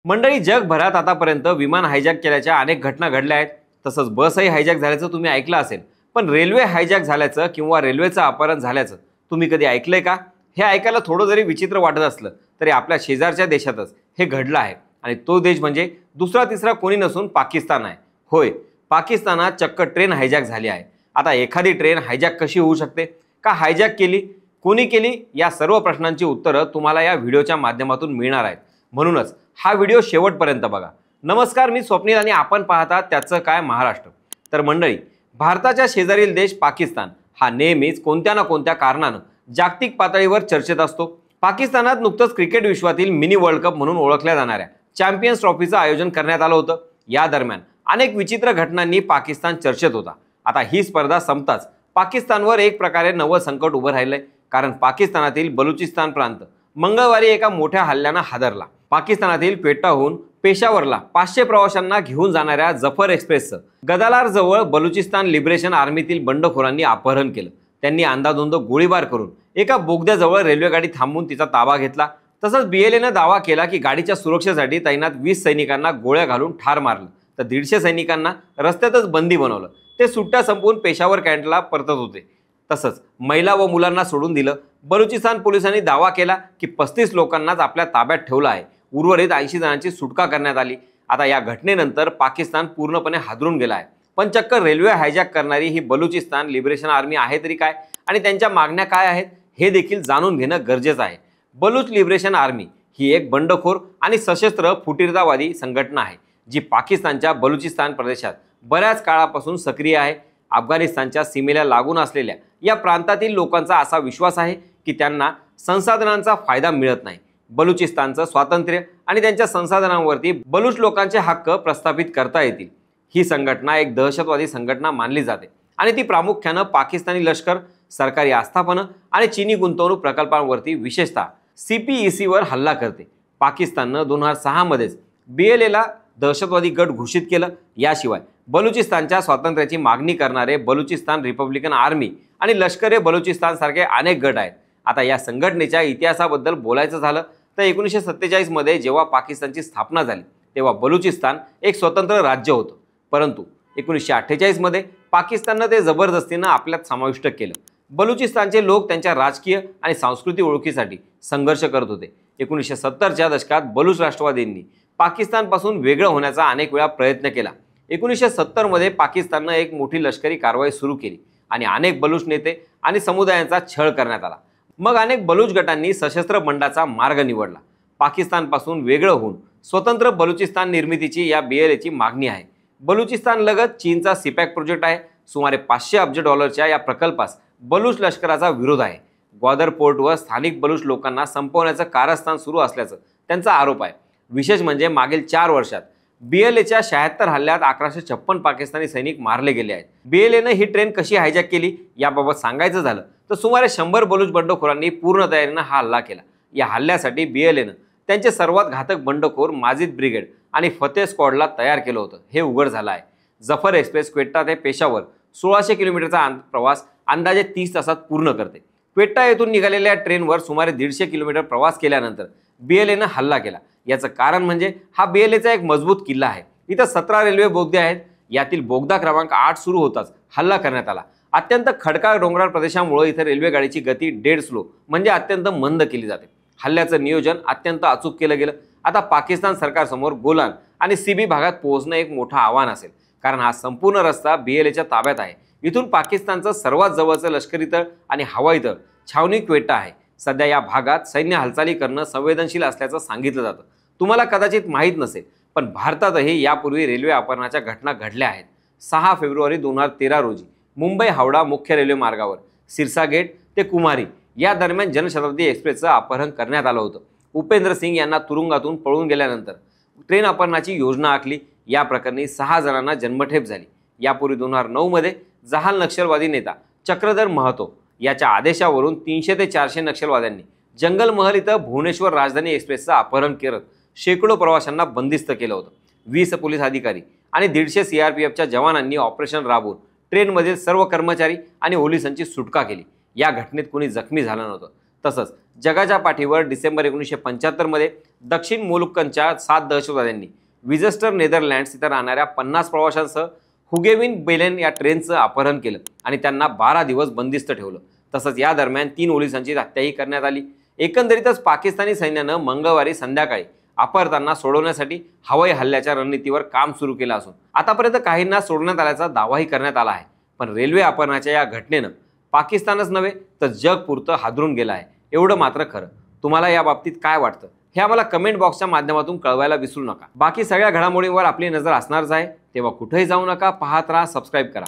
मंडळी, जगभरात आतापर्यंत विमान हायजॅक केल्याच्या अनेक घटना घडल्या आहेत. तसंच बसही हायजॅक झाल्याचं तुम्ही ऐकलं असेल. पण रेल्वे हायजॅक झाल्याचं किंवा रेल्वेचं अपहरण झाल्याचं तुम्ही कधी ऐकलंय का? हे ऐकायला थोडं जरी विचित्र वाटत असलं तरी आपल्या शेजारच्या देशातच हे घडलं आहे. आणि तो देश म्हणजे दुसरा तिसरा कोणी नसून पाकिस्तान आहे. होय, पाकिस्तानात चक्क ट्रेन हायजॅक झाली आहे. आता एखादी ट्रेन हायजॅक कशी होऊ शकते, का हायजॅक केली, कोणी केली, या सर्व प्रश्नांची उत्तरं तुम्हाला या व्हिडिओच्या माध्यमातून मिळणार आहेत. म्हणूनच हा व्हिडिओ शेवटपर्यंत बघा. नमस्कार, मी स्वप्नील आणि आपण पाहता त्याचं काय महाराष्ट्र. तर मंडळी, भारताच्या शेजारील देश पाकिस्तान हा नेहमीच कोणत्या ना कोणत्या कारणानं जागतिक पातळीवर चर्चेत असतो. पाकिस्तानात नुकतंच क्रिकेट विश्वातील मिनी वर्ल्ड कप म्हणून ओळखल्या जाणाऱ्या चॅम्पियन्स ट्रॉफीचं आयोजन करण्यात आलं होतं. या दरम्यान अनेक विचित्र घटनांनी पाकिस्तान चर्चेत होता. आता ही स्पर्धा संपताच पाकिस्तानवर एक प्रकारे नवं संकट उभं राहिलंय. कारण पाकिस्तानातील बलुचिस्तान प्रांत मंगळवारी एका मोठ्या हल्ल्यानं हादरला. पाकिस्तानातील क्वेटाहून पेशावरला 500 प्रवाशांना घेऊन जाणाऱ्या जफर एक्सप्रेसचं गदालार जवळ बलुचिस्तान लिबरेशन आर्मीतील बंडखोरांनी अपहरण केलं. त्यांनी अंदाधुंद गोळीबार करून एका बोगद्याजवळ रेल्वे गाडी थांबवून तिचा ताबा घेतला. तसंच BLAनं दावा केला की गाडीच्या सुरक्षेसाठी तैनात 20 सैनिकांना गोळ्या घालून ठार मारलं, तर 150 सैनिकांना रस्त्यातच बंदी बनवलं. ते सुट्ट्या संपवून पेशावर कॅन्टला परतत होते. तसंच महिला व मुलांना सोडून दिलं. बलुचिस्तान पोलिसांनी दावा केला की 35 लोकांनाच आपल्या ताब्यात ठेवलं आहे. उर्वरित 80 जणांची सुटका करण्यात आली. आता या घटनेनंतर पाकिस्तान पूर्णपणे हादरून गेला आहे. पण चक्क रेल्वे हायजॅक करणारी ही बलुचिस्तान लिबरेशन आर्मी आहे तरी काय, आणि त्यांच्या मागण्या काय आहेत हे देखील जाणून घेणं गरजेचं आहे. बलुच लिबरेशन आर्मी ही एक बंडखोर आणि सशस्त्र फुटीरतावादी संघटना आहे, जी पाकिस्तानच्या बलुचिस्तान प्रदेशात बऱ्याच काळापासून सक्रिय आहे. अफगाणिस्तानच्या सीमेला लागून असलेल्या या प्रांतातील लोकांचा असा विश्वास आहे की त्यांना संसाधनांचा फायदा मिळत नाही. बलुचिस्तानचं स्वातंत्र्य आणि त्यांच्या संसाधनांवरती बलुच लोकांचे हक्क प्रस्थापित करता येतील. ही संघटना एक दहशतवादी संघटना मानली जाते आणि ती प्रामुख्यानं पाकिस्तानी लष्कर, सरकारी आस्थापनं आणि चीनी गुंतवणूक प्रकल्पांवरती विशेषतः CPECवर हल्ला करते. पाकिस्ताननं 2006 मध्येच BLAला दहशतवादी गट घोषित केलं. याशिवाय बलुचिस्तानच्या स्वातंत्र्याची मागणी करणारे बलुचिस्तान रिपब्लिकन आर्मी आणि लष्कर ए बलुचिस्तान सारखे अनेक गट आहेत. आता या संघटनेच्या इतिहासाबद्दल बोलायचं झालं तर 1947 मध्ये जेव्हा पाकिस्तानची स्थापना झाली तेव्हा बलुचिस्तान एक स्वतंत्र राज्य होतं. परंतु 1948 मध्ये पाकिस्ताननं ते जबरदस्तीनं आपल्यात समाविष्ट केलं. बलुचिस्तानचे लोक त्यांच्या राजकीय आणि सांस्कृतिक ओळखीसाठी संघर्ष करत होते. 1970च्या दशकात बलुच राष्ट्रवादींनी पाकिस्तानपासून वेगळं होण्याचा अनेक वेळा प्रयत्न केला. 1970 मध्ये पाकिस्ताननं एक मोठी लष्करी कारवाई सुरू केली आणि अनेक बलुच नेते आणि समुदायांचा छळ करण्यात आला. मग अनेक बलुच गटांनी सशस्त्र बंडाचा मार्ग निवडला. पाकिस्तानपासून वेगळं होऊन स्वतंत्र बलुचिस्तान निर्मितीची या BLAची मागणी आहे. बलुचिस्तान लगत चीनचा CPEC प्रोजेक्ट आहे. सुमारे $500 अब्ज या प्रकल्पास बलुच लष्कराचा विरोध आहे. ग्वादर पोर्टवर स्थानिक बलुच लोकांना संपवण्याचं कारस्थान सुरू असल्याचं त्यांचा आरोप आहे. विशेष म्हणजे मागील 4 वर्षात BLAच्या 76 हल्ल्यात 1156 पाकिस्तानी सैनिक मारले गेले आहेत. BLAनं ही ट्रेन कशी हायजॅक केली याबाबत सांगायचं झालं तर सुमारे 100 बलुच बंडखोरांनी पूर्ण तयारीनं हा हल्ला केला. या हल्ल्यासाठी BLAनं त्यांचे सर्वात घातक बंडखोर माजिद ब्रिगेड आणि फतेह स्क्वॉडला तयार केलं होतं. हे उघड झालं आहे. जफर एक्सप्रेस क्वेटा ते पेशावर 1600 किलोमीटरचा प्रवास अंदाजे 30 तासात पूर्ण करते. क्वेटा येथून निघालेल्या ट्रेनवर सुमारे 150 किलोमीटर प्रवास केल्यानंतर BLAनं हल्ला केला. याचं कारण म्हणजे हा BLAचा एक मजबूत किल्ला आहे. इथं 17 रेल्वे बोगदे आहेत. यातील बोगदा क्रमांक 8 सुरू होताच हल्ला करण्यात आला. अत्यंत खडकाळ डोंगराळ प्रदेशामुळे इथे रेल्वे गाडीची गती डेड स्लो म्हणजे अत्यंत मंद केली जाते. हल्ल्याचं नियोजन अत्यंत अचूक केलं गेलं. आता पाकिस्तान सरकारसमोर गोलान आणि CB भागात पोहोचणं एक मोठं आव्हान असेल, कारण हा संपूर्ण रस्ता BLAच्या ताब्यात आहे. इथून पाकिस्तानचं सर्वात जवळचं लष्करी तळ आणि हवाई तळ छावणी क्वेटा आहे. सध्या या भागात सैन्य हालचाली करणं संवेदनशील असल्याचं सांगितलं जातं. तुम्हाला कदाचित माहीत नसेल, पण भारतातही यापूर्वी रेल्वे अपहरणाच्या घटना घडल्या आहेत. 6 फेब्रुवारी 2013 रोजी मुंबई हावडा मुख्य रेल्वे मार्गावर सिरसा गेट ते कुमारी या दरम्यान जनशताब्दी एक्सप्रेसचं अपहरण करण्यात आलं होतं. उपेंद्र सिंग यांना तुरुंगातून पळून गेल्यानंतर ट्रेन अपहरणाची योजना आखली. या प्रकरणी 6 जणांना जन्मठेप झाली. यापूर्वी 2009 मध्ये जहाल नक्षलवादी नेता चक्रधर महतो याच्या आदेशावरून 300 ते 400 नक्षलवाद्यांनी जंगल महल इथं भुवनेश्वर राजधानी एक्सप्रेसचं अपहरण करत शेकडो प्रवाशांना बंदिस्त केलं होतं. 20 पोलीस अधिकारी आणि 150 CRPFच्या जवानांनी ऑपरेशन राबवून ट्रेनमधील सर्व कर्मचारी आणि पोलिसांची सुटका केली. या घटनेत कोणी जखमी झालं नव्हतं. तसंच जगाच्या पाठीवर डिसेंबर 1975 मध्ये दक्षिण मोलुक्कनच्या 7 दहशतवाद्यांनी विजेस्टर नेदरलँड्स इथं राहणाऱ्या 50 प्रवाशांसह हुगेविन बेलेन या ट्रेनचं अपहरण केलं आणि त्यांना 12 दिवस बंदिस्त ठेवलं. तसंच या दरम्यान 3 पोलिसांची हत्याही करण्यात आली. एकंदरीतच पाकिस्तानी सैन्यानं मंगळवारी संध्याकाळी अपहरतांना सोडवण्यासाठी हवाई हल्ल्याच्या रणनीतीवर काम सुरू केलं असून आतापर्यंत काहींना सोडण्यात आल्याचा दावाही करण्यात आला आहे. पण रेल्वे अपहरणाच्या या घटनेनं पाकिस्तानच नव्हे तर जग पुरतं हादरून गेलं आहे, एवढं मात्र खरं. तुम्हाला या बाबतीत काय वाटतं हे आम्हाला कमेंट बॉक्सच्या माध्यमातून कळवायला विसरू नका. बाकी सगळ्या घडामोडींवर आपली नजर असणारच आहे, तेव्हा कुठेही जाऊ नका, पाहत राहा, सबस्क्राईब करा.